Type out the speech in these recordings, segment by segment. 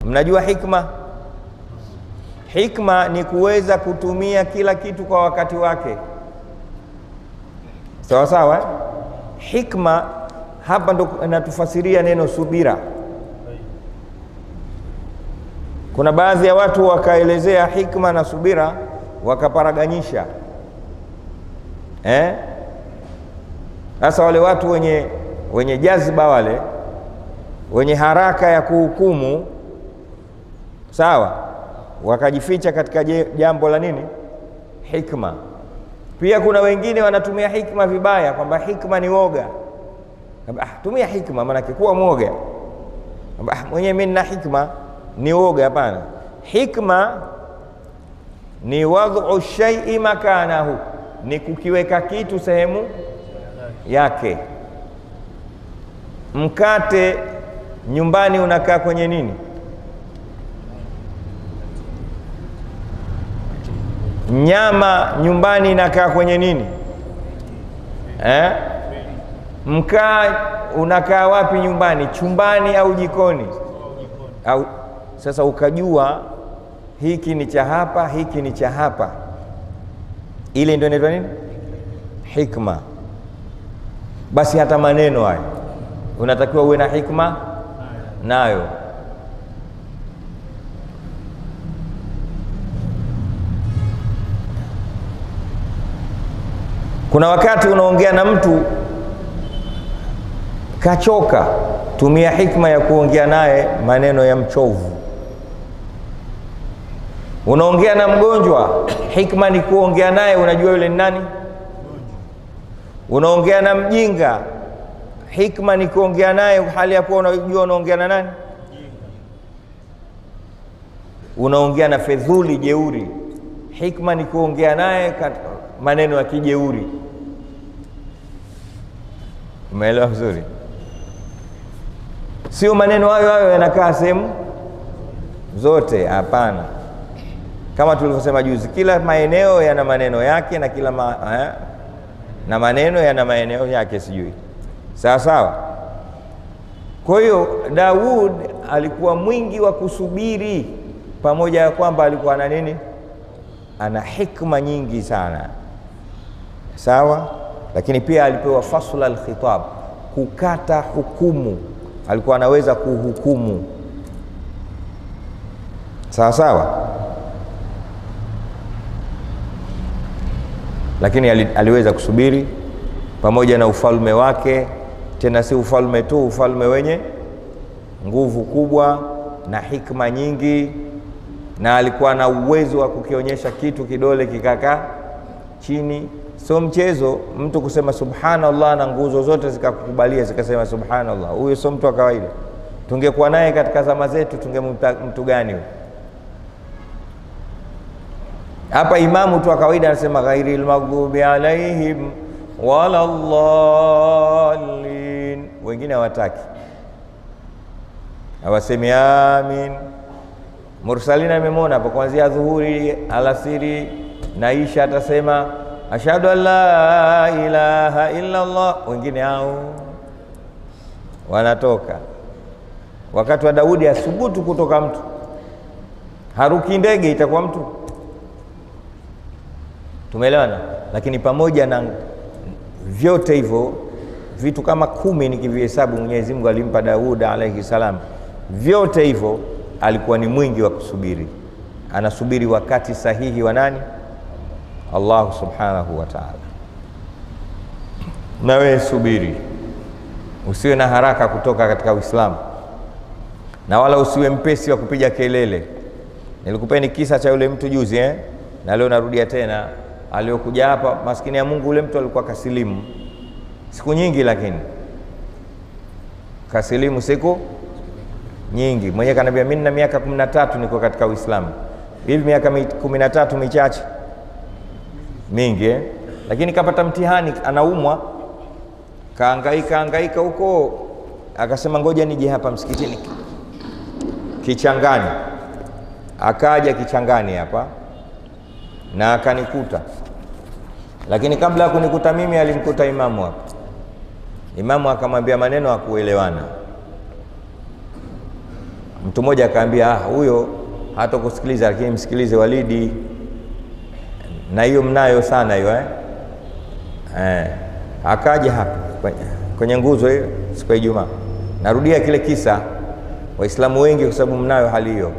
Mnajua hikma? Hikma ni kuweza kutumia kila kitu kwa wakati wake. Sawa sawa. Hikma hapa ndo inatufasiria neno subira. Kuna baadhi ya watu wakaelezea hikma na subira wakaparaganyisha. Sasa wale watu wenye jazba, wale wenye haraka ya kuhukumu, sawa, wakajificha katika jambo la nini? Hikma. Pia kuna wengine wanatumia hikma vibaya, kwamba hikma ni woga. Tumia hikma maana kuwa mwoga. Mwenye mimi nina hikma ni woga. Hapana. Hikma ni wad'u shay'i makanahu, ni kukiweka kitu sehemu yake. Mkate nyumbani unakaa kwenye nini? Nyama nyumbani inakaa kwenye nini? Mkaa unakaa wapi nyumbani? Chumbani au jikoni? Au sasa ukajua hiki ni cha hapa, hiki ni cha hapa, ile ndio inaitwa nini? Hikma. Basi hata maneno haya unatakiwa uwe na hikma nayo. Kuna wakati unaongea na mtu kachoka, tumia hikma ya kuongea naye maneno ya mchovu. Unaongea na mgonjwa, hikma ni kuongea naye unajua yule ni nani. Unaongea na mjinga, hikma ni kuongea naye hali ya kuwa unajua unaongea na nani. Unaongea na fedhuli, jeuri, hikma ni kuongea naye maneno ya kijeuri. Umeelewa vizuri? Sio maneno hayo yanakaa sehemu zote, hapana. Kama tulivyosema juzi, kila maeneo yana maneno yake na kila na maneno yana maeneo yake, sijui sawa sawa. Kwa hiyo Daud alikuwa mwingi wa kusubiri, pamoja ya kwamba alikuwa na nini? Ana hikma nyingi sana, sawa. Lakini pia alipewa fasl al-khitab, kukata hukumu. Alikuwa anaweza kuhukumu, sawa sawa. Lakini aliweza kusubiri pamoja na ufalme wake, tena si ufalme tu, ufalme wenye nguvu kubwa na hikma nyingi, na alikuwa na uwezo wa kukionyesha kitu kidole kikakaa chini. Sio mchezo mtu kusema subhanallah na nguzo zote zikakukubalia zikasema subhanallah. Huyo sio mtu wa kawaida. Tungekuwa naye katika zama zetu tungemta mtu gani huyo? Hapa imamu tu wa kawaida anasema ghairil maghdubi alaihim waladdallin. Wengine hawataki, hawasemi amin. Mursalina amemwona hapo kuanzia dhuhuri, alasiri na isha atasema ashhadu an la ilaha illa Allah. Wengine hao wanatoka. Wakati wa Daudi asubutu kutoka mtu, haruki ndege itakuwa mtu. Tumeelewana? Lakini pamoja na vyote hivyo vitu kama 10 nikivihesabu Mwenyezi Mungu alimpa Daud alayhi salam, vyote hivyo alikuwa ni mwingi wa kusubiri. Anasubiri wakati sahihi wa nani? Allah subhanahu wa ta'ala. Na wewe subiri, usiwe na haraka kutoka katika Uislamu, na wala usiwe mpesi wa kupiga kelele. Nilikupeni kisa cha yule mtu juzi na leo narudia tena. Aliyokuja hapa, maskini ya Mungu, yule mtu alikuwa kasilimu siku nyingi, lakini kasilimu siku nyingi. Mwenye kanambia mimi na miaka 13 niko katika Uislamu. Hivi miaka 13 michache mingi lakini kapata mtihani, anaumwa, kaangaika huko, akasema ngoja nije hapa msikitini Kichangani. Akaja Kichangani hapa na akanikuta, lakini kabla ya kunikuta mimi alimkuta imamu hapa. Imamu akamwambia maneno ya kuelewana. Mtu mmoja akaambia, huyo hata kusikiliza, lakini msikilize Walidi, na hiyo mnayo sana hiyo Akaja hapa kwenye nguzo hiyo siku ya Ijumaa. Narudia kile kisa, Waislamu wengi kwa sababu mnayo hali hiyo.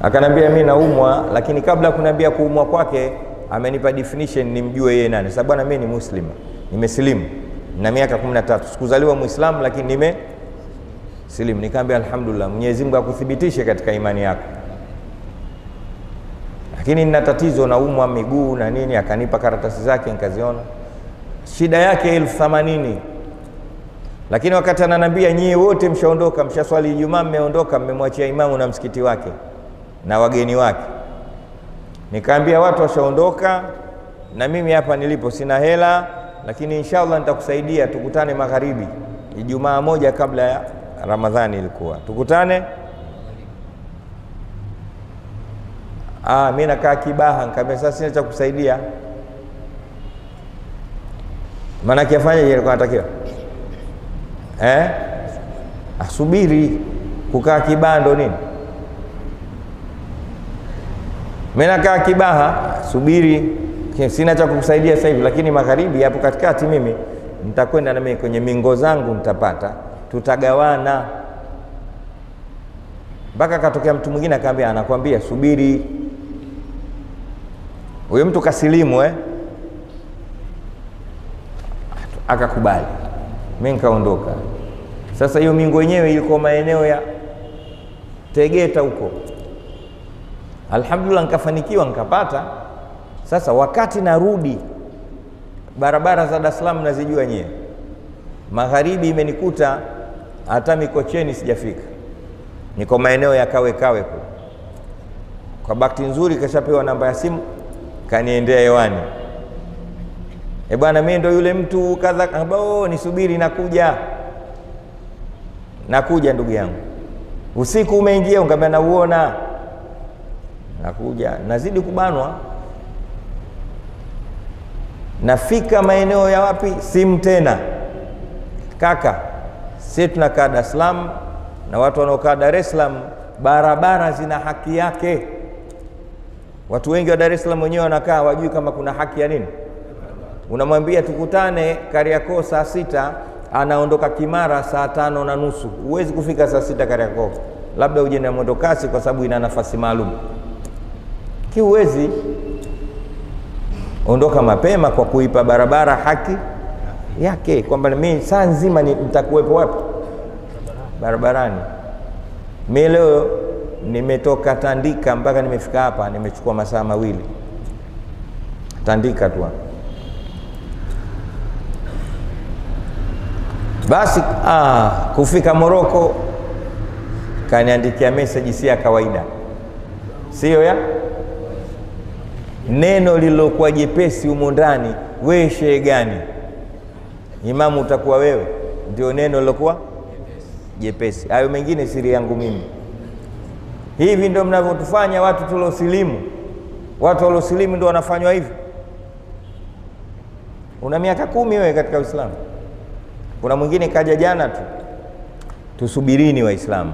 Akanambia mimi naumwa, lakini kabla kuniambia kuumwa kwake amenipa definition nimjue yeye nani. Sababu bwana mimi ni Muslim, nimesilimu na miaka 13. Sikuzaliwa Muislamu lakini nimesilimu. Nikamwambia alhamdulillah, Mwenyezi Mungu akuthibitishe katika imani yako. Lakini nina tatizo, naumwa miguu na nini. Akanipa karatasi zake nikaziona. Shida yake 1080. Lakini wakati ananiambia nyie wote mshaondoka, mshaswali Ijumaa, mmeondoka, mmemwachia imamu na msikiti wake na wageni wake. Nikaambia watu washaondoka na mimi hapa nilipo sina hela, lakini inshallah nitakusaidia, tukutane magharibi Ijumaa moja kabla ya Ramadhani ilikuwa. Tukutane. Mimi nakaa Kibaha. Nikamwambia sasa sina cha kusaidia. Maana kiafanye je alikuwa anatakiwa? Asubiri kukaa Kibaha ndo nini? Mimi nakaa Kibaha, subiri, sina cha kukusaidia sasa hivi, lakini magharibi hapo katikati mimi nitakwenda na mimi kwenye mingo zangu nitapata, tutagawana. Mpaka katokea mtu mwingine akaambia, anakuambia subiri. Huyo mtu kasilimu akakubali. Mimi nikaondoka. Sasa hiyo mingo yenyewe ilikuwa maeneo ya Tegeta huko. Alhamdulillah nikafanikiwa nikapata. Sasa wakati narudi, barabara za Dar es Salaam nazijua nyewe, magharibi imenikuta hata Mikocheni sijafika, niko maeneo ya Kawe kwa bahati nzuri kashapewa namba ya simu, kaniendea hewani. Bwana mimi ndo yule mtu kadha, nisubiri nakuja ndugu yangu. Usiku umeingia, ungamia nauona. Nakuja, nazidi kubanwa. Nafika maeneo ya wapi? Simu tena. Kaka, sisi tunakaa Dar es Salaam na watu wanaokaa Dar es Salaam, barabara zina haki yake. Watu wengi wa Dar es Salaam wenyewe wanakaa wajui kama kuna haki ya nini. Unamwambia tukutane Kariakoo saa 6, anaondoka Kimara saa 5:30. Huwezi kufika saa 6 Kariakoo, labda uje na mwendokasi kwa sababu ina nafasi maalum. Kiuwezi ondoka mapema kwa kuipa barabara haki yake, kwamba mimi saa nzima nitakuwepo wapi? Barabarani. Mimi leo nimetoka Tandika mpaka nimefika hapa, nimechukua masaa 2 Tandika tu. Basi kufika Moroko kaniandikia message si ya kawaida, sio ya neno lililokuwa jepesi humo ndani, wewe shehe gani? Imamu utakuwa wewe, ndio neno lilokuwa jepesi. Hayo mengine siri yangu mimi. Hivi ndio mnavyotufanya watu tuliosilimu. Watu waliosilimu ndio wanafanywa hivi. Una miaka 10 wewe katika Uislamu. Kuna mwingine kaja jana tu. Tusubirini Waislamu.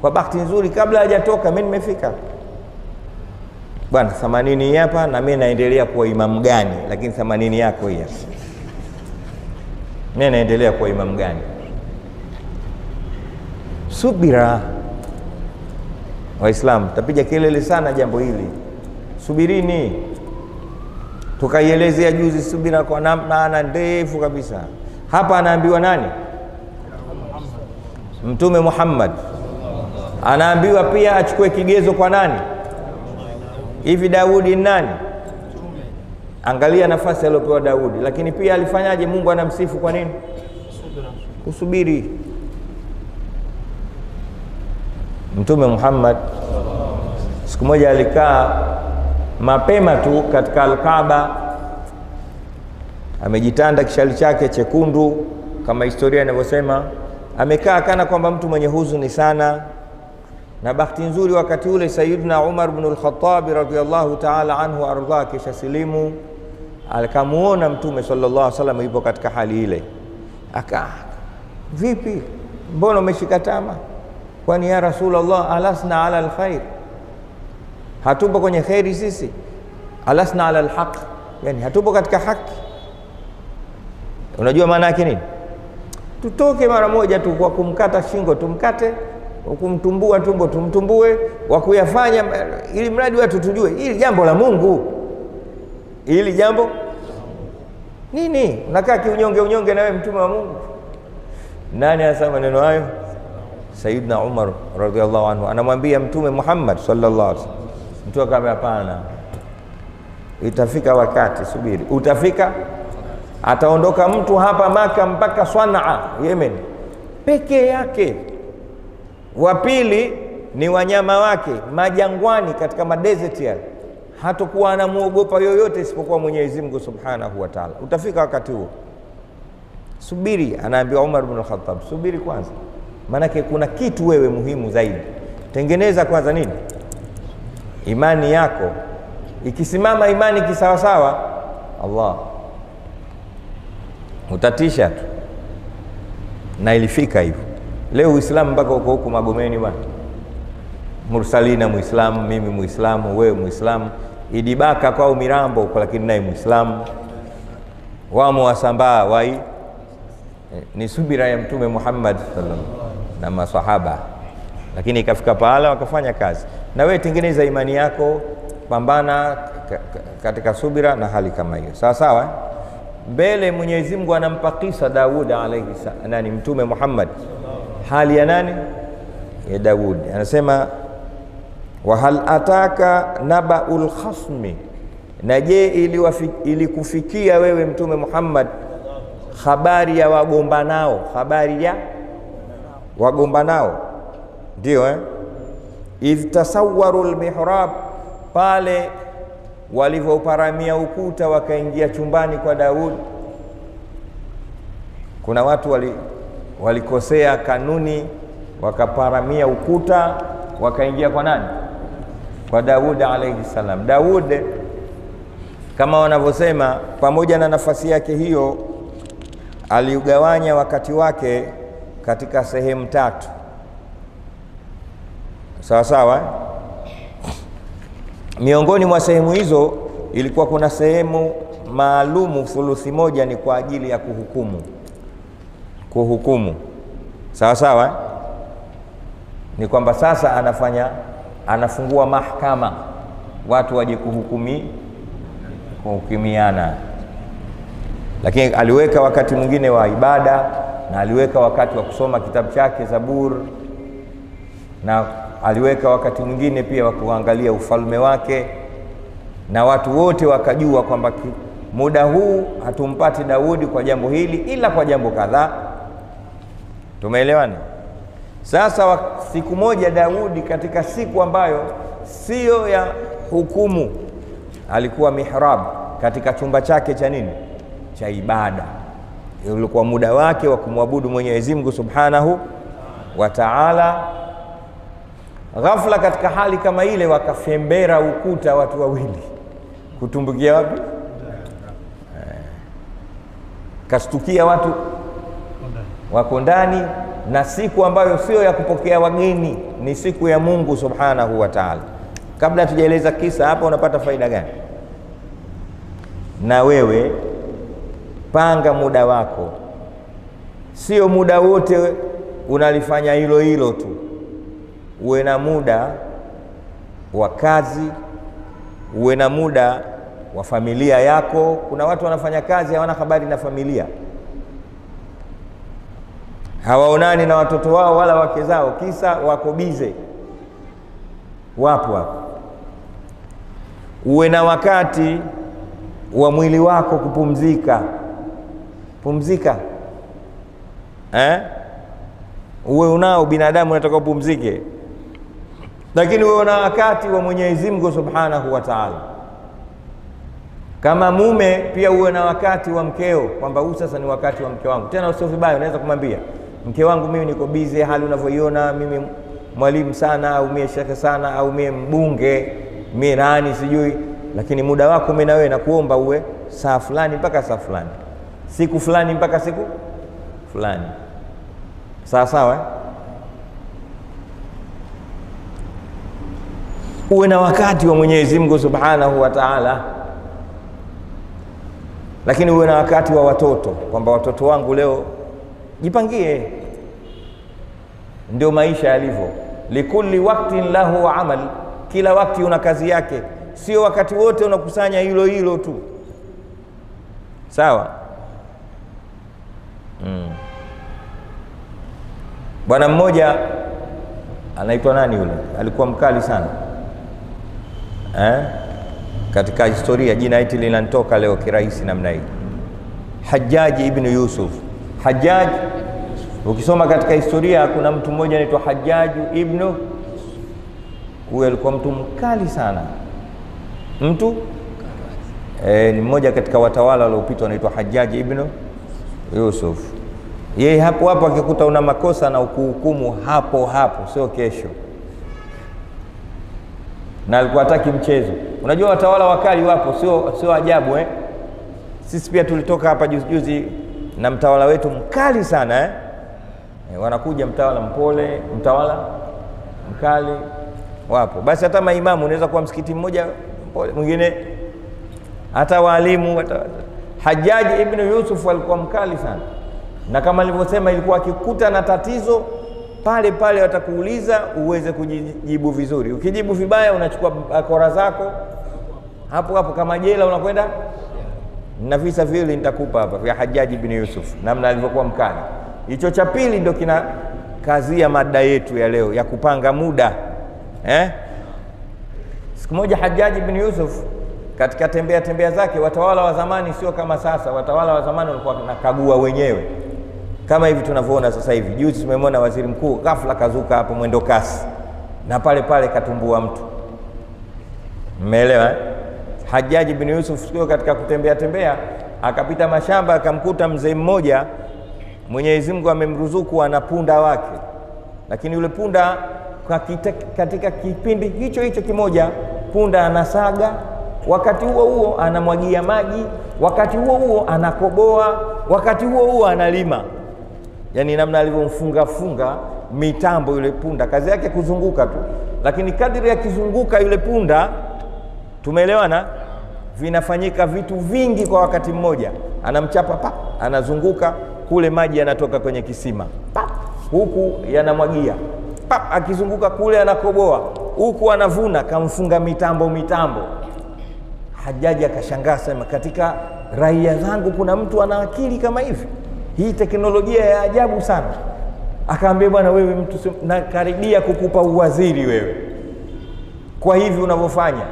Kwa bahati nzuri kabla hajatoka mimi nimefika. Bwana 80 hapa na mimi naendelea kuwa imamu gani? Lakini 80 yako hii. Mimi naendelea kuwa imamu gani? Subira. Waislamu tapiga kelele sana jambo hili. Subirini. Tukaielezea juzi subira kwa maana ndefu kabisa. Hapa anaambiwa nani? Mtume Muhammad. Anaambiwa pia achukue kigezo kwa nani? Hivi Daudi nani? Angalia nafasi aliyopewa Daudi, lakini pia alifanyaje? Mungu anamsifu kwa nini? Usubiri. Mtume Muhammad siku moja alikaa mapema tu katika Al-Kaaba, amejitanda kishali chake chekundu kama historia inavyosema, amekaa kana kwamba mtu mwenye huzuni sana. Na bahati nzuri wakati ule Sayyidina Umar ibn al-Khattab radhiyallahu ta'ala anhu ardha kisha silimu, akamuona Mtume sallallahu alaihi wasallam yupo katika hali ile, Vipi, mbona umeshika tama? Kwani ya Rasulullah, alasna ala alkhair, hatupo kwenye khairi sisi? Alasna ala alhaq, yani hatupo katika haki. Unajua maana yake nini? Tutoke mara moja tu kwa kumkata shingo tumkate, kumtumbua tumbo tumtumbue, wa kuyafanya ili mradi watu tujue hili jambo la Mungu. Hili jambo nini? Unakaa kiunyonge na wewe mtume wa Mungu. Nani anasema maneno hayo? Sayyidina Umar radhiallahu anhu anamwambia Mtume Muhammad sallallahu alaihi wasallam. Mtume akamwambia hapana, itafika wakati, subiri, utafika, ataondoka mtu hapa Maka mpaka Sanaa Yemen peke yake. Wa pili ni wanyama wake majangwani, katika madesert yale, hatakuwa anamuogopa yoyote isipokuwa Mwenyezi Mungu Subhanahu wa Ta'ala. Utafika wakati huo, subiri. Anaambiwa Umar ibn al-Khattab, subiri kwanza, maanake kuna kitu wewe muhimu zaidi. Tengeneza kwanza nini? Imani yako. Ikisimama imani kisawasawa, Allah utatisha tu. Na ilifika hivyo. Leo Uislamu mpaka uko huku Magomeni bwana. Mursalina Muislamu, mimi Muislamu, wewe Muislamu. Idibaka kwa Mirambo huko, lakini naye Muislamu. Wamo Wasambaa wai ni subira ya Mtume Muhammad sallallahu na maswahaba, lakini ikafika pahala wakafanya kazi. Na wewe tengeneza imani yako, pambana katika subira na hali kama hiyo, sawa sawa. Mbele Mwenyezi Mungu anampa kisa Daud alayhi salam, nani? Mtume Muhammad. Hali ya nani? Ya Daud. Anasema wa hal ataka nabaul khasmi, na je ilikufikia wewe Mtume Muhammad habari ya wagombanao? Habari ya wagombanao, ndio idh tasawwaru almihrab, pale walivyoparamia ukuta wakaingia chumbani kwa Daud. Kuna watu walikosea kanuni, wakaparamia ukuta wakaingia kwa nani? Kwa Daud alayhi salam. Daud kama wanavyosema, pamoja na nafasi yake hiyo, aliugawanya wakati wake katika sehemu tatu, sawa sawa. Miongoni mwa sehemu hizo ilikuwa kuna sehemu maalumu, thuluthi moja ni kwa ajili ya kuhukumu, sawa sawa. Ni kwamba sasa anafungua mahakama, watu waje kuhukumiana. Lakini aliweka wakati mwingine wa ibada, na aliweka wakati wa kusoma kitabu chake Zabur, na aliweka wakati mwingine pia wa kuangalia ufalme wake, na watu wote wakajua kwamba muda huu hatumpati Daudi kwa jambo hili ila kwa jambo kadhaa. Tumeelewana? Sasa siku moja Daudi, katika siku ambayo sio ya hukumu, alikuwa mihrab, katika chumba chake cha nini? Cha ibada. Ulikuwa muda wake wa kumwabudu Mwenyezi Mungu Subhanahu wa Ta'ala. Ghafla katika hali kama ile wakafembera ukuta watu wawili. Kutumbukia wapi? Kastukia watu wako ndani, na siku ambayo sio ya kupokea wageni, ni siku ya Mungu Subhanahu wa Ta'ala. Kabla tujaeleza kisa hapa, unapata faida gani? Na wewe panga muda wako, sio muda wote unalifanya hilo tu. Uwe na muda wa kazi, uwe na muda wa familia yako. Kuna watu wanafanya kazi hawana habari na familia, hawaonani na watoto wao wala wake zao, kisa wako bize. Wapo. Uwe na wakati wa mwili wako kupumzika. Pumzika. Uwe unao, binadamu unataka upumzike. Lakini uwe una wakati wa Mwenyezi Mungu Subhanahu wa Ta'ala. Kama mume pia uwe na wakati wa mkeo, kwamba huu sasa ni wakati wa mke wangu. Tena usio vibaya, unaweza kumwambia mke wangu, mimi niko busy, hali unavyoiona, mimi mwalimu sana, au mimi shekhe sana, au mimi mbunge, mimi nani sijui, lakini muda wako mimi na wewe nakuomba uwe saa fulani mpaka saa fulani, siku fulani mpaka siku fulani. Sawa sawa. Uwe na wakati wa Mwenyezi Mungu Subhanahu wa Ta'ala, lakini uwe na wakati wa watoto, kwamba watoto wangu leo jipangie. Ndio maisha yalivyo, likulli waqtin lahu amal, kila wakati una kazi yake, sio wakati wote unakusanya hilo hilo tu. Sawa. Bwana mmoja anaitwa nani yule, alikuwa mkali sana katika historia, jina hili linanitoka leo kirahisi namna hii, Hajjaj ibn Yusuf. Hajjaj, ukisoma katika historia kuna mtu mmoja anaitwa Hajjaj ibn, huyo alikuwa mtu mkali sana, mtu ni mmoja katika watawala waliopitwa anaitwa Hajjaj ibn Yusuf. Yeye hapo hapo akikuta una makosa na ukuhukumu hapo hapo, sio kesho, na alikuwa hataki mchezo. Unajua watawala wakali wapo, sio ajabu Sisi pia tulitoka hapa juzi na mtawala wetu mkali sana wanakuja mtawala mpole, mtawala mkali, wapo. Basi hata maimamu unaweza kuwa msikiti mmoja mpole, mwingine hata walimu Hajjaj ibn Yusuf alikuwa mkali sana, na kama nilivyosema ilikuwa akikuta na tatizo pale pale watakuuliza uweze kujibu vizuri. Ukijibu vibaya unachukua bakora zako hapo hapo, kama jela unakwenda. Na visa vile nitakupa hapa vya Hajjaj ibn Yusuf, namna alivyokuwa mkali. Hicho cha pili ndio kina kazi ya mada yetu ya leo ya kupanga muda. Siku moja Hajjaj ibn Yusuf katika tembea zake, watawala wa zamani sio kama sasa. Watawala wa zamani walikuwa wanakagua wenyewe kama hivi tunavyoona sasa hivi. Juzi tumemwona waziri mkuu ghafla kazuka hapo mwendo kasi, na pale pale katumbua mtu. Umeelewa? Hajjaj ibn Yusuf sio katika kutembea akapita mashamba, akamkuta mzee mmoja Mwenyezi Mungu amemruzuku ana punda wake, lakini yule punda katika kipindi hicho kimoja punda anasaga, wakati huo anamwagia maji, wakati huo anakoboa, wakati huo analima. Yani namna alivyomfunga mitambo yule punda, kazi yake kuzunguka tu, lakini kadiri ya kizunguka yule punda, tumeelewana, vinafanyika vitu vingi kwa wakati mmoja. Anamchapa anazunguka kule, maji yanatoka kwenye kisima huku yanamwagia, akizunguka kule anakoboa, huku anavuna, kamfunga mitambo. Hajjaji akashangaa, sema katika raia zangu kuna mtu ana akili kama hivi? Hii teknolojia ya ajabu sana. Akaambia, bwana wewe mtu, nakaribia kukupa uwaziri wewe kwa hivi unavyofanya,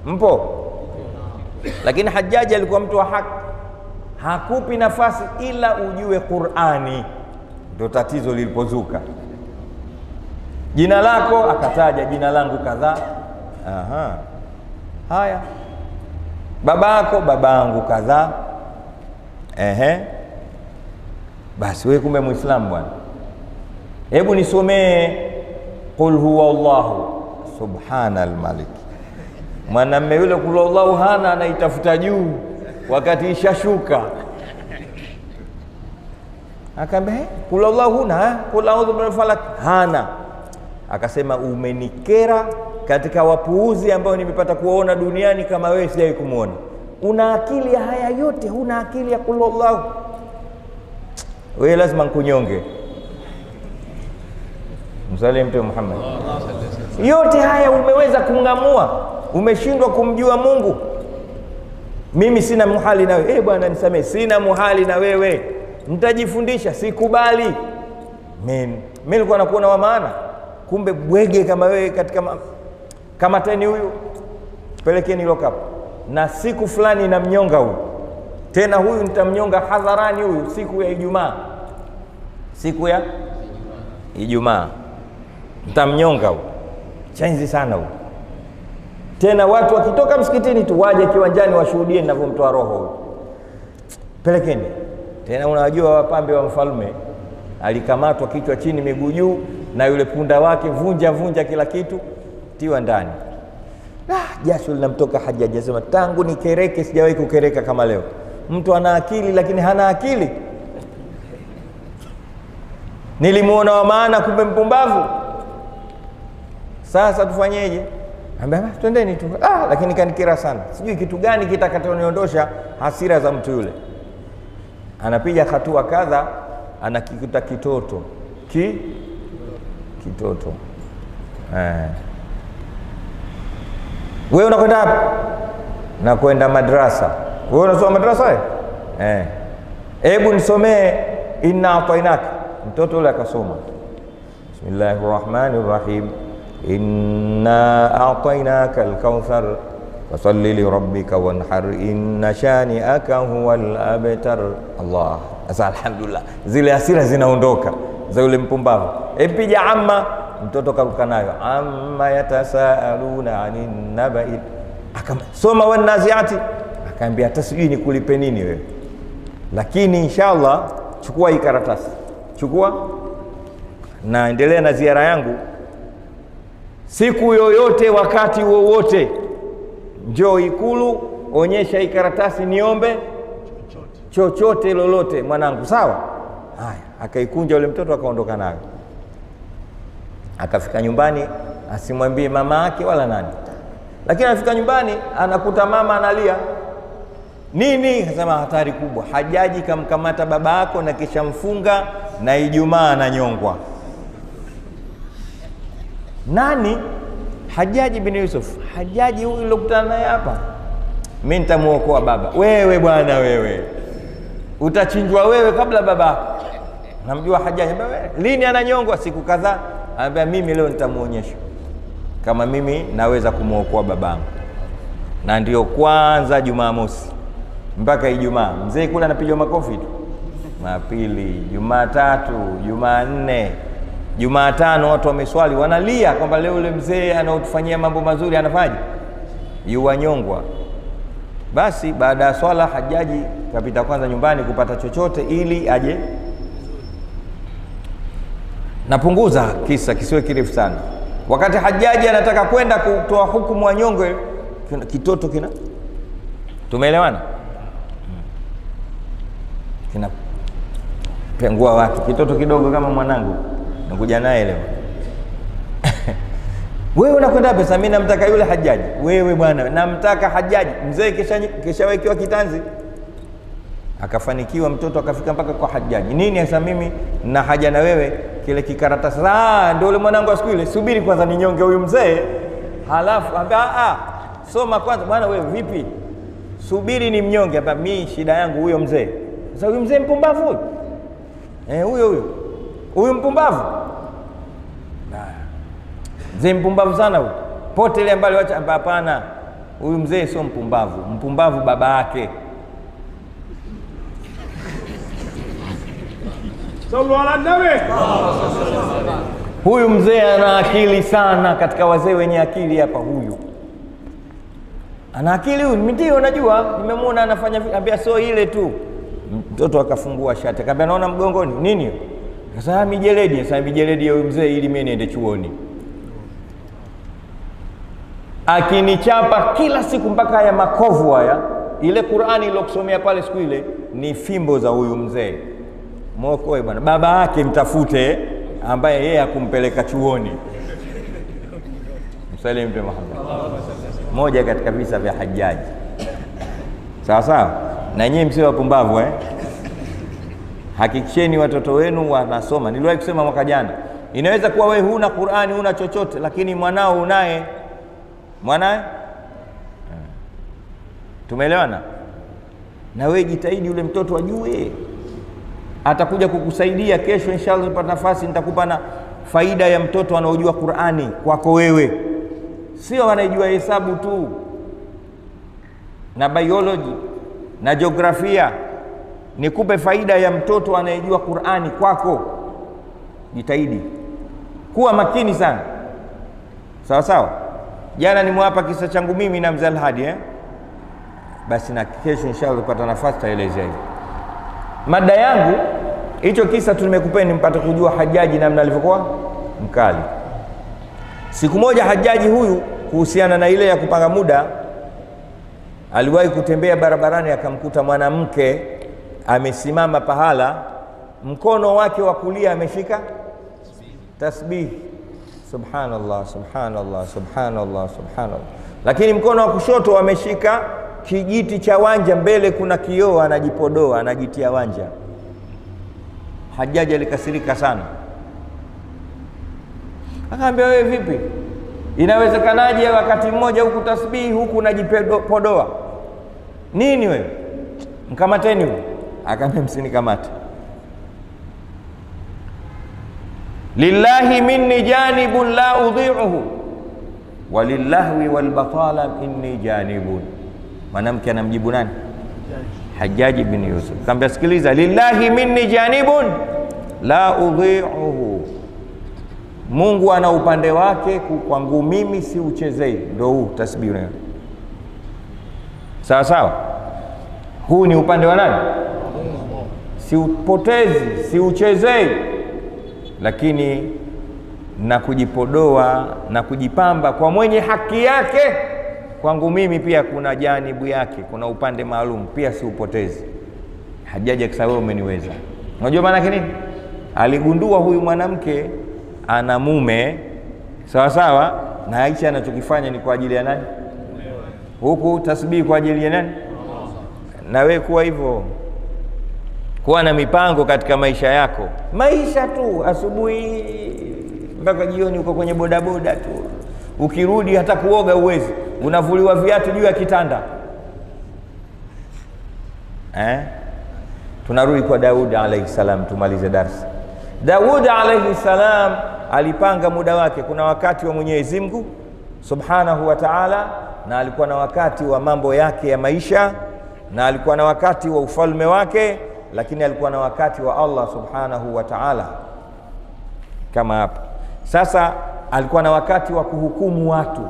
mpo. Lakini Hajjaji alikuwa mtu wa haki, hakupi nafasi ila ujue Qur'ani. Ndio tatizo lilipozuka. Jina lako akataja, jina langu kadhaa. Haya, babako, babangu kadhaa. Basi wewe kumbe Muislamu bwana, hebu nisomee qul huwa Allahu subhanal malik. Mwanamume yule qul Allahu hana, anaitafuta juu wakati ishashuka. Akaambia qul Allahu huna, qul a'udhu birabbil falaq hana. Akasema umenikera katika wapuuzi ambao nimepata kuona duniani, kama wewe sijawahi kumuona. Una akili ya haya yote, huna akili ya qul Allahu. Wewe lazima nikunyonge. Msalie Mtume Muhammad. Yote haya umeweza kungamua, umeshindwa kumjua Mungu. Mimi sina muhali na wewe. Bwana nisamee, sina muhali na wewe. Nitajifundisha, sikubali. Mimi nilikuwa nakuona wa maana. Kumbe bwege kama wewe katika kama teni huyu, pelekeni lokapo. Na siku fulani namnyonga huyu. Tena huyu nitamnyonga hadharani huyu siku ya Ijumaa. Siku ya Ijumaa nitamnyonga huyu. Chanzi sana huyu. Tena watu wakitoka msikitini tu waje kiwanjani washuhudie ninavyomtoa roho huyu. Pelekeni. Tena unajua wapambe wa mfalme alikamatwa kichwa chini miguu juu na yule punda wake, vunja kila kitu, tiwa ndani. Jasho linamtoka Hajjaji, anasema tangu nikereke sijawahi kukereka kama leo. Mtu ana akili lakini hana akili. nilimuona wa maana kumbe mpumbavu. Sasa tufanyeje? Ambia twendeni tu. Lakini kanikira sana, sijui kitu gani kitakachoniondosha hasira za mtu yule. Anapiga hatua kadha, anakikuta kitoto kitoto. Wewe unakwenda wapi? Nakwenda madrasa. Wewe unasoma madrasa wewe? Hebu nisomee inna atainaka. Mtoto yule akasoma Bismillahirrahmanirrahim, inna a'tainaka al-kauthar fasalli li rabbika wanhar inna shani'aka huwal abtar. Allah, asa alhamdulillah, zile hasira zinaondoka za yule mpumbavu. Epija amma, mtoto karuka nayo, amma yatasaaluna anin nabai. Akasoma wan naziati, akaambia hata sijui nikulipe nini wewe, lakini inshallah chukua hii karatasi, chukua na endelea na ziara yangu. Siku yoyote wakati wowote njoo Ikulu, onyesha hii karatasi, niombe chochote lolote mwanangu, sawa? Haya, akaikunja yule mtoto akaondoka nayo. Akafika nyumbani, asimwambie mama yake wala nani, lakini anafika nyumbani anakuta mama analia. Nini? Akasema hatari kubwa, Hajaji kamkamata baba yako na kisha mfunga, na Ijumaa ananyongwa. Nani? Hajaji bin Yusuf. Hajaji huyu nilokutana naye hapa, mimi nitamuokoa baba. Wewe bwana, wewe utachinjwa wewe kabla baba. Namjua Hajaji. Lini ananyongwa? Siku kadhaa. Anambia mimi leo nitamuonyesha kama mimi naweza kumuokoa babangu. Na ndio kwanza Jumamosi mpaka Ijumaa mzee kule anapigwa makofi tu. Jumapili, Jumatatu, Jumanne, Jumatano watu wameswali wanalia kwamba leo yule mzee anaotufanyia mambo mazuri anafaje? Yuwanyongwa. Basi baada ya swala Hajaji kapita kwanza nyumbani kupata chochote ili aje. Napunguza kisa kisiwe kirefu sana. Wakati Hajaji anataka kwenda kutoa hukumu wa nyongwe, kitoto tumeelewana? Kina pengua watu, kitoto kidogo kama mwanangu, nakuja naye leo. Wewe unakwenda pesa, mimi namtaka yule Hajaji. Wewe bwana, namtaka Hajaji. Mzee kishawekewa kitanzi, akafanikiwa mtoto akafika mpaka kwa Hajaji. Nini sasa? Mimi na haja na wewe kile kikaratasi. Ndio yule mwanangu wa siku ile, subiri kwanza ninyonge huyu mzee, halafu ambia soma kwanza. Bwana wewe vipi? Subiri ni mnyonge hapa, mimi shida yangu huyo mzee. Sasa huyu mzee mpumbavu huyo. Huyu mpumbavu. Mzee mpumbavu sana huyu. Pote ile ambalo acha, hapana. Huyu mzee sio mpumbavu. Mpumbavu baba yake. Sallu ala nabi. Huyu mzee ana akili sana, katika wazee wenye akili hapa huyu. Ana akili huyu, ndio unajua, nimemwona anafanya ambia sio ile tu. Mtoto akafungua shati, akamwambia naona mgongoni. Nini? Sasa mijeledi, mijeledi ya huyu mzee ili mimi niende chuoni. Akinichapa kila siku mpaka haya makovu haya. Ile Qur'ani iliyokusomea pale siku ile ni fimbo za huyu mzee. Mwokoe bwana, baba yake mtafute ambaye yeye akumpeleka chuoni. Msalimu Mtume Muhammad. Moja katika visa vya Hajaji. Sawa sawa? Na nyinyi msio wapumbavu Hakikisheni watoto wenu wanasoma. Niliwahi kusema mwaka jana, inaweza kuwa wewe huna Qur'ani, huna chochote, lakini mwanao unaye. Tumeelewana? Na wewe jitahidi yule mtoto ajue. Atakuja kukusaidia kesho inshallah. Nipata nafasi nitakupa na faida ya mtoto anaojua Qur'ani kwako wewe, sio anayejua hesabu tu na biology na jiografia. Nikupe faida ya mtoto anayejua Qur'ani kwako. Jitahidi kuwa makini sana, sawa sawa. Jana nimewapa kisa changu mimi na Mzee Alhadi basi na kesho inshallah nipata nafasi taelezea mada yangu. Hicho kisa tu nimekupeni mpate kujua Hajaji namna alivyokuwa mkali. Siku moja Hajaji huyu, kuhusiana na ile ya kupanga muda, aliwahi kutembea barabarani, akamkuta mwanamke amesimama pahala mkono wake wa kulia ameshika tasbih. Subhanallah, subhanallah, subhanallah, subhanallah. Lakini mkono wa kushoto ameshika kijiti cha wanja, mbele kuna kioo, anajipodoa, anajitia wanja. Hajjaji alikasirika sana, akaambia, wewe vipi, inawezekanaje wakati mmoja huku tasbihi huku unajipodoa nini wewe? Mkamateni huyu. Akaambia, msinikamate. Lillahi minni janibun la udhi'uhu walillahwi walbatala inni janibun. Mwanamke anamjibu nani? Hajjaji bin Yusuf. Kaambia, sikiliza, lillahi minni janibun la udhi'uhu, Mungu ana upande wake, kwangu mimi si uchezei. Ndio huu tasbihi. Sawa sawa, huu ni upande wa nani? Si upotezi, si uchezei, lakini na kujipodoa na kujipamba kwa mwenye haki yake, kwangu mimi pia kuna janibu yake, kuna upande maalum, pia si upotezi. Hajjaji akisema, wewe umeniweza. Unajua maana yake nini? Aligundua huyu mwanamke ana mume, sawa sawa, na Aisha anachokifanya ni kwa ajili ya nani? Huku tasbihi kwa ajili ya nani? Na wewe kuwa hivyo, kuwa na mipango katika maisha yako. Maisha tu asubuhi mpaka jioni uko kwenye bodaboda tu, ukirudi hata kuoga uwezi, unavuliwa viatu juu ya kitanda. Tunarudi kwa Daudi alayhi salam, tumalize darasa. Daudi alayhi salam alipanga muda wake. Kuna wakati wa Mwenyezi Mungu Subhanahu wa Ta'ala, na alikuwa na wakati wa mambo yake ya maisha, na alikuwa na wakati wa ufalme wake, lakini alikuwa na wakati wa Allah Subhanahu wa Ta'ala. Kama hapa sasa, alikuwa na wakati wa kuhukumu watu.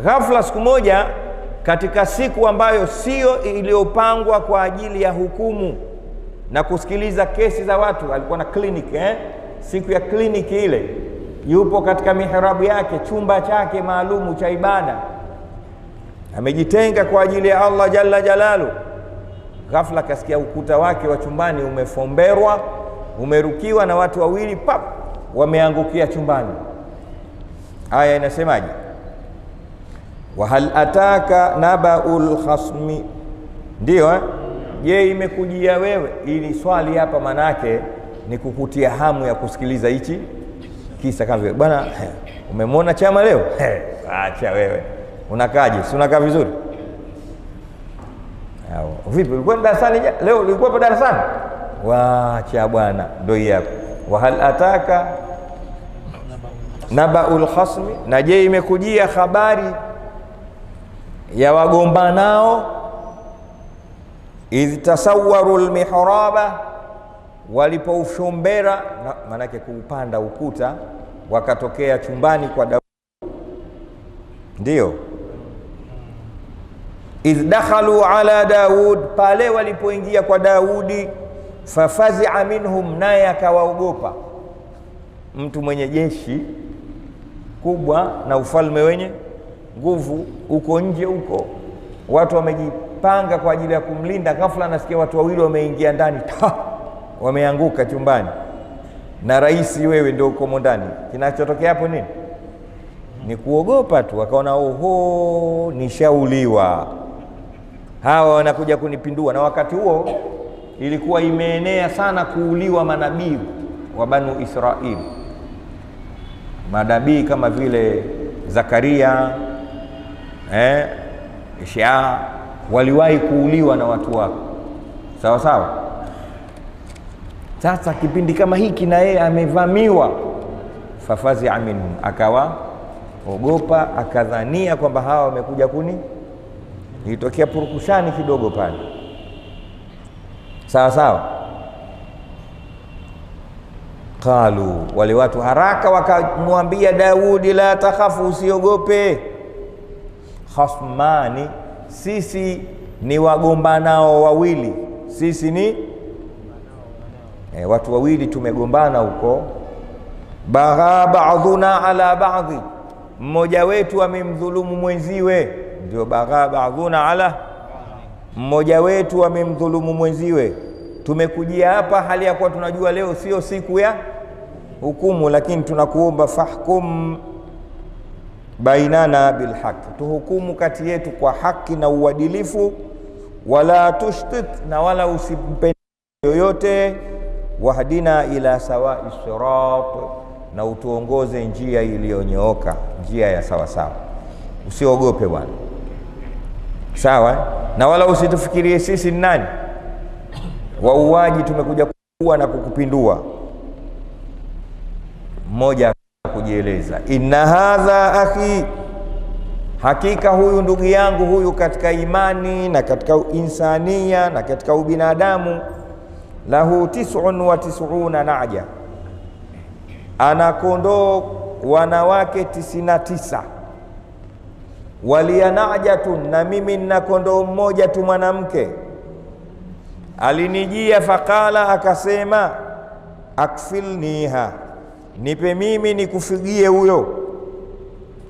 Ghafla siku moja, katika siku ambayo sio iliyopangwa kwa ajili ya hukumu na kusikiliza kesi za watu, alikuwa na kliniki siku ya kliniki ile, yupo katika mihrabu yake, chumba chake maalumu cha ibada, amejitenga kwa ajili ya Allah jalla jalalu. Ghafla kasikia ukuta wake wa chumbani umefomberwa, umerukiwa na watu wawili, pap, wameangukia chumbani. Aya inasemaje? Wa hal ataka nabaul khasmi. Ndio je, imekujia wewe? Ili swali hapa manake ni kukutia hamu ya kusikiliza hichi kisa. Kama bwana, umemwona Chama leo? Acha wewe, unakaje? Si unakaa vizuri? Vipi, ulikuwa darasani leo? Ulikuwa darasani? Wacha bwana, ndio hii hapa. Wa hal ataka nabaul khasmi, na je imekujia habari ya wagombanao? Idh tasawwaru almihraba, walipoufombera, manake kuupanda ukuta, wakatokea chumbani kwa Daudi. Ndio idh dakhalu ala Daud, pale walipoingia kwa Daudi. Fafazi'a minhum, naye akawaogopa. Mtu mwenye jeshi kubwa na ufalme wenye nguvu, uko nje huko, watu wamejipanga kwa ajili ya kumlinda. Ghafla anasikia watu wawili wameingia ndani, wameanguka chumbani, na rais wewe ndio uko ndani. Kinachotokea hapo nini? Ni kuogopa tu. Wakaona, oho, nishauliwa, hawa wanakuja kunipindua. Na wakati huo ilikuwa imeenea sana kuuliwa manabii wa Banu Israili. Manabii kama vile Zakaria, Ishia, waliwahi kuuliwa na watu wao, sawa sawa. Sasa kipindi kama hiki na yeye amevamiwa, fafazi'a minhum, akawa ogopa, akadhania kwamba hawa wamekuja ilitokea purukushani kidogo pale, sawa sawa. Qalu, wale watu haraka wakamwambia Daudi, la takhafu, usiogope. Khasmani, sisi ni wagombanao wawili, sisi ni watu wawili tumegombana huko. Bagha ba'dhuna ala ba'dhi, mmoja wetu amemdhulumu mwenziwe. Ndio bagha ba'dhuna ala, mmoja wetu amemdhulumu mwenziwe. tumekujia hapa hali ya kuwa tunajua leo sio siku ya hukumu, lakini tunakuomba fahkum bainana bilhaqi, tuhukumu kati yetu kwa haki na uadilifu, wala tushtit, na wala usimpe yoyote, wahdina ila sawai sirat, na utuongoze njia iliyonyooka, njia ya sawa sawa. Usiogope bwana, sawa, na wala usitufikirie sisi ni nani wauaji, tumekuja kuua na kukupindua. Mmoja kujieleza, inna hadha akhi, hakika huyu ndugu yangu huyu katika imani na katika insania na katika ubinadamu, lahu 99 naja, ana kondoo wanawake 99, walia najatun, na mimi nina kondoo mmoja tu mwanamke. Alinijia faqala, akasema akfilniha, nipe mimi nikufigie huyo,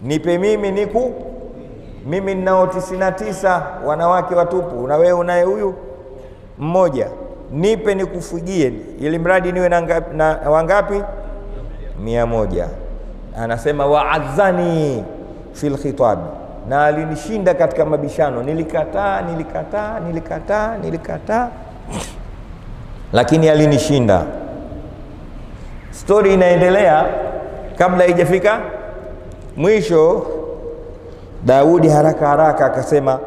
nipe mimi mimi ninao 99 wanawake watupu, na wewe unaye huyu mmoja, nipe nikufigie, ili mradi niwe na wangapi? 100. Anasema wa'adhani fil khitab, na alinishinda katika mabishano. Nilikataa, lakini alinishinda. Story inaendelea. Kabla haijafika mwisho, Daudi haraka akasema,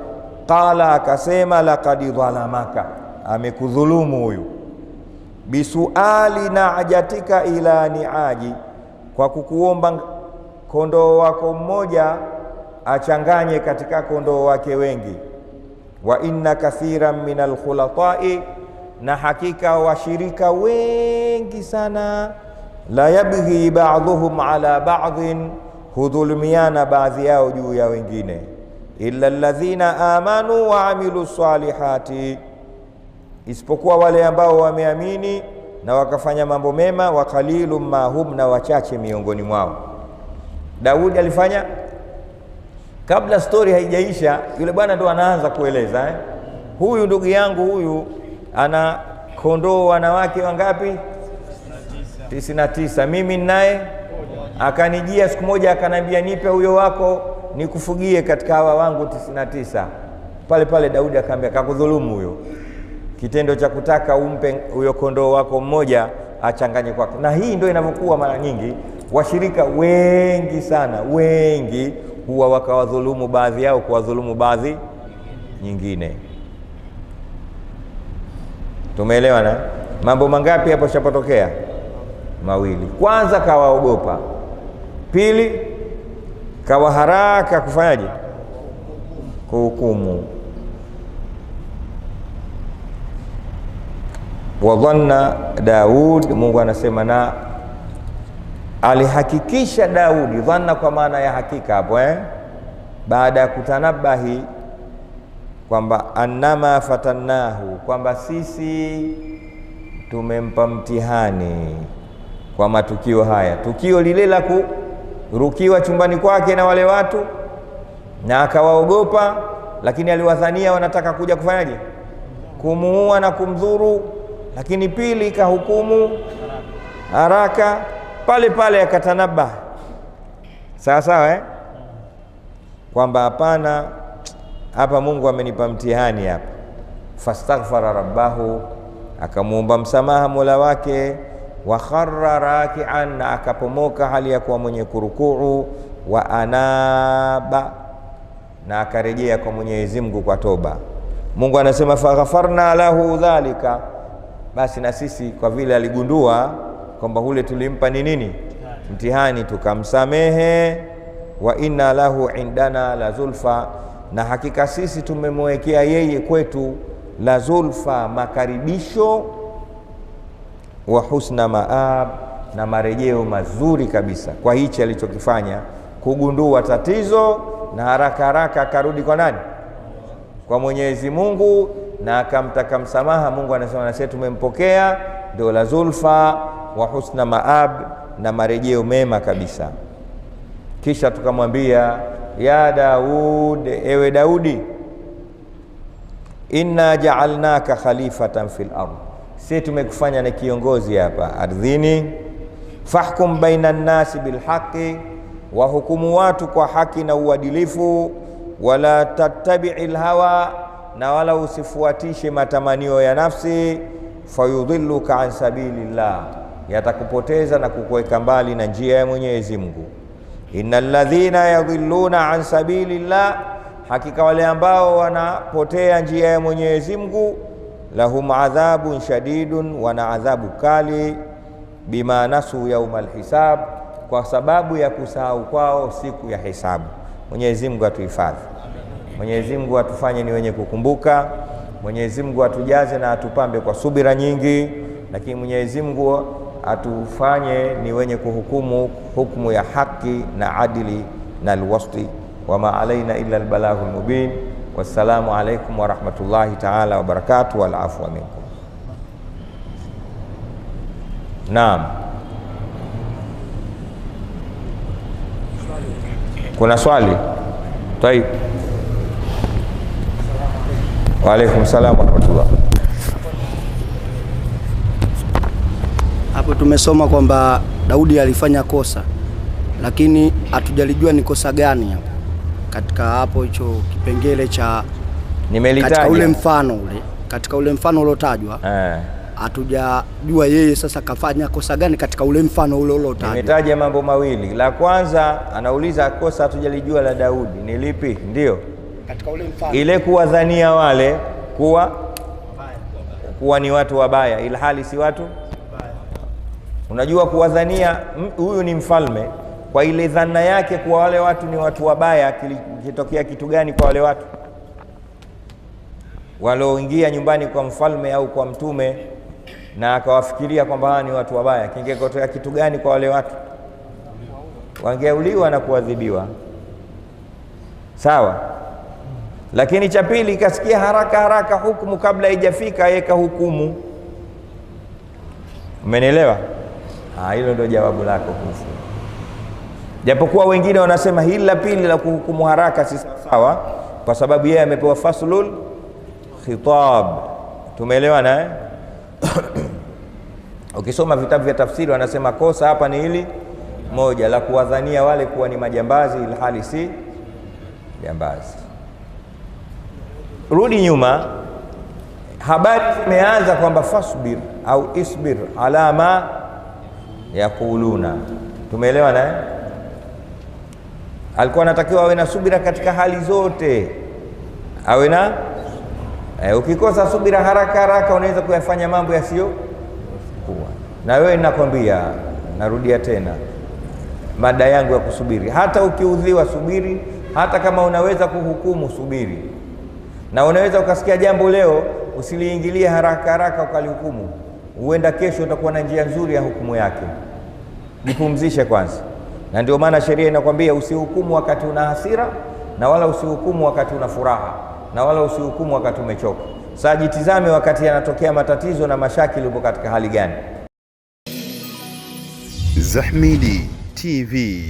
akasema laqad dhalamaka, amekudhulumu huyu, bisuali na'jatika ila ni'aji, kwa kukuomba kondoo wako mmoja achanganye katika kondoo wake wengi. Wa inna kathiran minal khulatai, na hakika washirika wengi sana, la yabghi ba'dhuhum ala ba'dhin, hudhulumiana baadhi yao juu ya wengine, illa alladhina amanu wa amilu salihati, isipokuwa wale ambao wameamini na wakafanya mambo mema, wa qalilum ma hum, na wachache miongoni mwao. Daudi alifanya, kabla story haijaisha, yule bwana ndo anaanza kueleza huyu ndugu yangu huyu ana kondoo wanawake wangapi? 99. Mimi naye akanijia siku moja akanambia, nipe huyo wako nikufugie katika hawa wangu 99. Pale Daudi akamwambia, kakudhulumu huyo, kitendo cha kutaka umpe huyo kondoo wako mmoja achanganye kwake. Na hii ndio inavyokuwa mara nyingi, washirika wengi sana, wengi huwa wakawadhulumu baadhi yao kuwadhulumu baadhi nyingine. Tumeelewana? Mambo mangapi hapo shapotokea? Mawili. Kwanza kawaogopa, pili kawa haraka kufanyaje? Kuhukumu. Wadhanna Daud, Mungu anasema na alihakikisha Daudi, dhanna kwa maana ya hakika hapo baada ya kutanabahi kwamba annama fatannahu, kwamba sisi tumempa mtihani kwa matukio haya. Tukio lile la kurukiwa chumbani kwake na wale watu, na akawaogopa, lakini aliwadhania wanataka kuja kufanyaje? Kumuua na kumdhuru. Lakini pili kahukumu haraka, pale akatanabah sawa kwamba hapana, hapa Mungu amenipa mtihani hapa. Fastaghfara rabbahu, akamuomba msamaha Mola wake. Wa kharra raki'an, na akapomoka hali ya kuwa mwenye kurukuu. Wa anaba, na akarejea kwa Mwenyezi Mungu kwa toba. Mungu anasema faghafarna lahu dhalika, basi na sisi kwa vile aligundua kwamba hule tulimpa ni nini? Mtihani, tukamsamehe. Wa inna lahu indana la zulfa, na hakika sisi tumemwekea yeye kwetu la zulfa, makaribisho, wa husna maab, na marejeo mazuri kabisa kwa hichi alichokifanya, kugundua tatizo na haraka akarudi kwa nani? Kwa Mwenyezi Mungu, na akamtaka msamaha. Mungu anasema na sisi tumempokea, ndio la zulfa wa husna maab, na marejeo mema kabisa. Kisha tukamwambia, ya Daud, ewe Daudi, inna ja'alnaka khalifatan fil ardh, si tumekufanya ni kiongozi hapa ardhini. Fahkum baina nnasi bilhaqi, wahukumu watu kwa haki na uadilifu. Wala tattabi'i lhawa, na wala usifuatishe matamanio ya nafsi. Fayudhilluka an sabilillah, yatakupoteza na kukuweka mbali na njia ya Mwenyezi Mungu. Innal ladhina yadhilluna an sabilillah, hakika wale ambao wanapotea njia ya Mwenyezi Mungu, lahum adhabun shadidun, wana adhabu kali, bima nasu yaumal hisab, kwa sababu ya kusahau kwao siku ya hisabu. Mwenyezi Mungu atuhifadhi, Mwenyezi Mungu atufanye ni wenye kukumbuka, Mwenyezi Mungu atujaze na atupambe kwa subira nyingi, lakini Mwenyezi Mungu atufanye ni wenye kuhukumu hukumu ya haki na adili na alwasti. Wama alaina illa albalaghu almubin. Wassalamu alaikum warahmatullahi taala wabarakatuh, wal afwa minkum. Naam, kuna swali? Taib. Wa alaikum salam wa rahmatullah. Hapo tumesoma kwamba Daudi alifanya kosa, lakini hatujalijua ni kosa gani hapo katika hapo hicho kipengele cha nimelitaja katika ule mfano uliotajwa. Hatujajua yeye sasa kafanya kosa gani katika ule mfano ule uliotajwa. Nimetaja mambo mawili. La kwanza anauliza kosa hatujalijua la Daudi ni lipi? Ndio katika ule mfano ile kuwadhania wale kuwa ni watu wabaya, ilhali si watu wabaya. Unajua kuwadhania huyu ni mfalme, kwa ile dhana yake kuwa wale watu ni watu wabaya, kilitokea kitu gani kwa wale watu walioingia nyumbani kwa mfalme au kwa mtume na akawafikiria kwamba hawa ni watu wabaya? Kingekotokea kitu gani kwa wale watu? Wangeuliwa na kuadhibiwa, sawa. Lakini cha pili, ikasikia haraka hukumu kabla haijafika, yeka hukumu. Umenielewa? Hilo ndio jawabu lako kufu. Japokuwa wengine wanasema hili la pili la kuhukumu haraka si sawa, kwa sababu yeye amepewa faslul khitab. Tumeelewana eh? Ukisoma vitabu vya tafsiri wanasema kosa hapa ni hili moja la kuwadhania wale kuwa ni majambazi, ilhali si jambazi. Rudi nyuma, habari zimeanza kwamba fasbir au isbir ala ma yaquluna. Tumeelewana eh? Alikuwa anatakiwa awe na subira katika hali zote, awe na ukikosa subira haraka unaweza kuyafanya mambo yasiyo kuwa. Na wewe ninakwambia, narudia tena mada yangu ya kusubiri. Hata ukiudhiwa subiri, hata kama unaweza kuhukumu subiri. Na unaweza ukasikia jambo leo usiliingilie haraka ukalihukumu, huenda kesho utakuwa na njia nzuri ya hukumu yake. Jipumzishe kwanza. Na ndio maana sheria inakwambia usihukumu wakati una hasira, na wala usihukumu wakati una furaha, na wala usihukumu wakati umechoka. Sasa jitizame wakati yanatokea matatizo na mashakili, upo katika hali gani? Zahmidi TV.